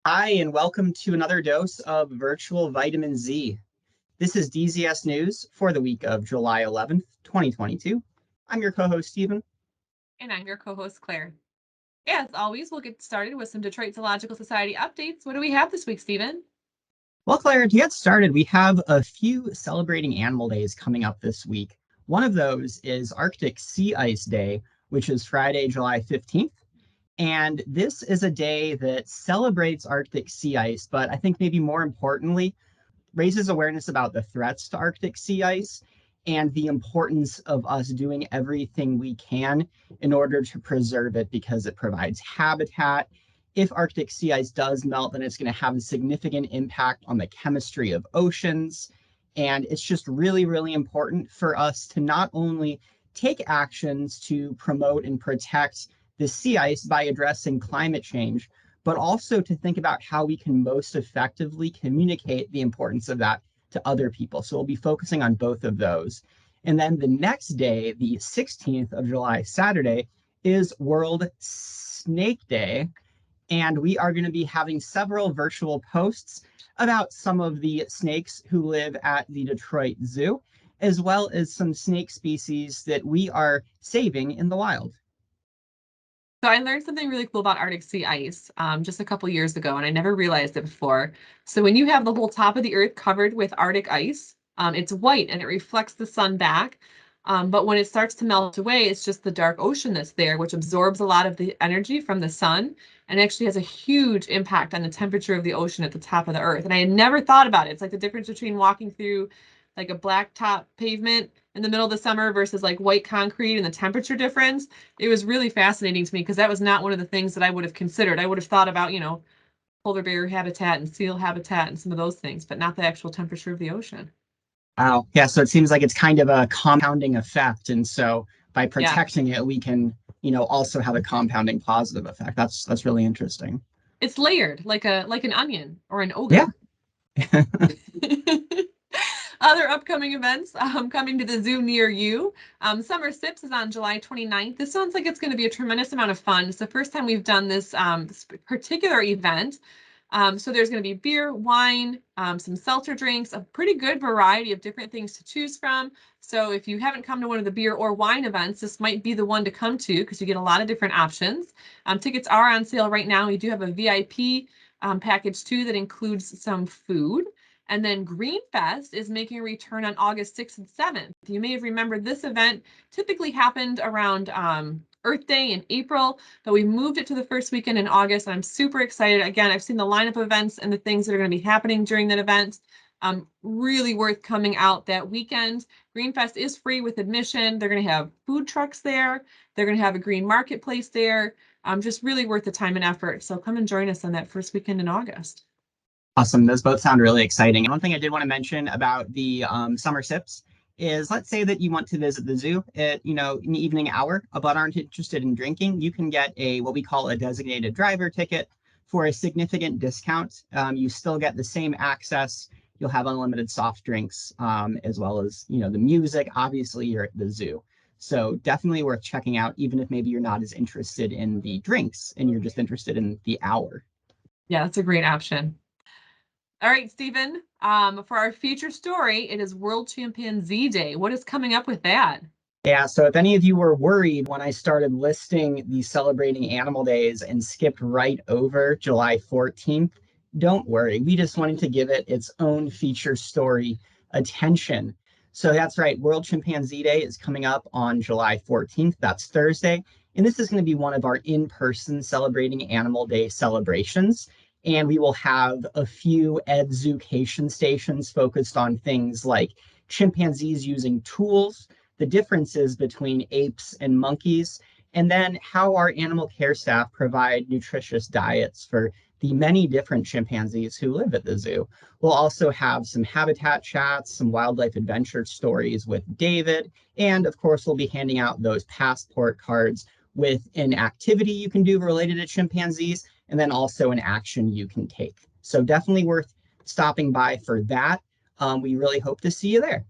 Hi, and welcome to another dose of virtual vitamin Z. This is DZS News for the week of July 11th, 2022. I'm your co-host, Stephen. And I'm your co-host, Claire. As always, we'll get started with some Detroit Zoological Society updates. What do we have this week, Stephen? Well, Claire, to get started, we have a few celebrating animal days coming up this week. One of those is Arctic Sea Ice Day, which is Friday, July 15th. And this is a day that celebrates Arctic sea ice, but I think maybe more importantly, raises awareness about the threats to Arctic sea ice and the importance of us doing everything we can in order to preserve it because it provides habitat. If Arctic sea ice does melt, then it's going to have a significant impact on the chemistry of oceans. And it's just really, really important for us to not only take actions to promote and protect the sea ice by addressing climate change, but also to think about how we can most effectively communicate the importance of that to other people. So we'll be focusing on both of those. And then the next day, the 16th of July, Saturday, is World Snake Day. And we are going to be having several virtual posts about some of the snakes who live at the Detroit Zoo, as well as some snake species that we are saving in the wild. So I learned something really cool about Arctic sea ice just a couple years ago, and I never realized it before. So when you have the whole top of the earth covered with Arctic ice, it's white and it reflects the sun back. But when it starts to melt away, it's just the dark ocean that's there, which absorbs a lot of the energy from the sun and actually has a huge impact on the temperature of the ocean at the top of the earth. And I had never thought about it. It's like the difference between walking through like a blacktop pavement in the middle of the summer versus like white concrete and the temperature difference. It was really fascinating to me because that was not one of the things that I would have considered. I would have thought about, polar bear habitat and seal habitat and some of those things, but not the actual temperature of the ocean. Wow. Yeah. So it seems like it's kind of a compounding effect. And so by Yeah, protecting it, we can, also have a compounding positive effect. That's really interesting. it's layered like an onion or an Yeah. ogre. Other upcoming events coming to the zoo near you. Summer Sips is on July 29th. This sounds like it's going to be a tremendous amount of fun. It's the first time we've done this particular event. So there's going to be beer, wine, some seltzer drinks, a pretty good variety of different things to choose from. So if you haven't come to one of the beer or wine events, this might be the one to come to because you get a lot of different options. Tickets are on sale right now. We do have a VIP package too that includes some food. And then Greenfest is making a return on August 6th and 7th. You may have remembered this event typically happened around Earth Day in April, but we moved it to the first weekend in August. And I'm super excited. Again, I've seen the lineup of events and the things that are going to be happening during that event. Really worth coming out that weekend. Greenfest is free with admission. They're going to have food trucks there. They're going to have a green marketplace there. Just really worth the time and effort. So come and join us on that first weekend in August. Awesome. Those both sound really exciting. And one thing I did want to mention about the summer sips is let's say that you want to visit the zoo at, in the evening hour, but aren't interested in drinking. You can get what we call a designated driver ticket for a significant discount. You still get the same access. You'll have unlimited soft drinks, as well as, the music. Obviously, you're at the zoo. So definitely worth checking out, even if maybe you're not as interested in the drinks and you're just interested in the hour. Yeah, that's a great option. All right, Stephen, for our feature story, it is World Chimpanzee Day. What is coming up with that? Yeah, so if any of you were worried when I started listing the celebrating animal days and skipped right over July 14th, don't worry. We just wanted to give it its own feature story attention. So that's right, World Chimpanzee Day is coming up on July 14th. That's Thursday. And this is going to be one of our in-person celebrating animal day celebrations. And we will have a few education stations focused on things like chimpanzees using tools, the differences between apes and monkeys, and then how our animal care staff provide nutritious diets for the many different chimpanzees who live at the zoo. We'll also have some habitat chats, some wildlife adventure stories with David, and of course, we'll be handing out those passport cards with an activity you can do related to chimpanzees, and then also an action you can take. So definitely worth stopping by for that. We really hope to see you there.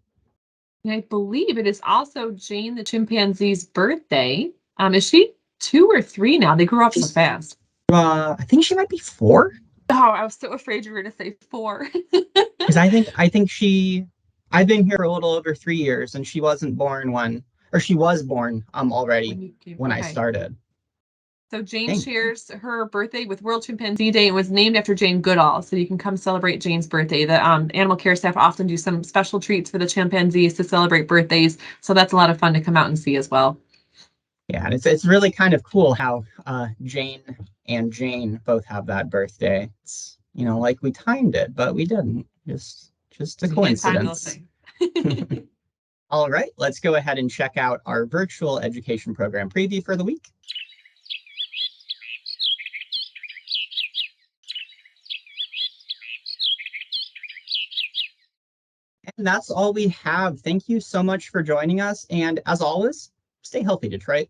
And I believe it is also Jane the chimpanzee's birthday. Is she 2 or 3 now? They grew up so fast. I think she might be 4. Oh, I was so afraid you were going to say 4. Because I think I've been here a little over 3 years, and she wasn't born or she was born already when I Okay. started. So Jane Dang. shares her birthday with World Chimpanzee Day and was named after Jane Goodall. So you can come celebrate Jane's birthday. The animal care staff often do some special treats for the chimpanzees to celebrate birthdays. So that's a lot of fun to come out and see as well. Yeah, and it's really kind of cool how Jane and Jane both have that birthday. It's like we timed it, but we didn't. Just a You can't time those coincidence. things. All right, let's go ahead and check out our virtual education program preview for the week. And that's all we have. Thank you so much for joining us. And as always, stay healthy, Detroit.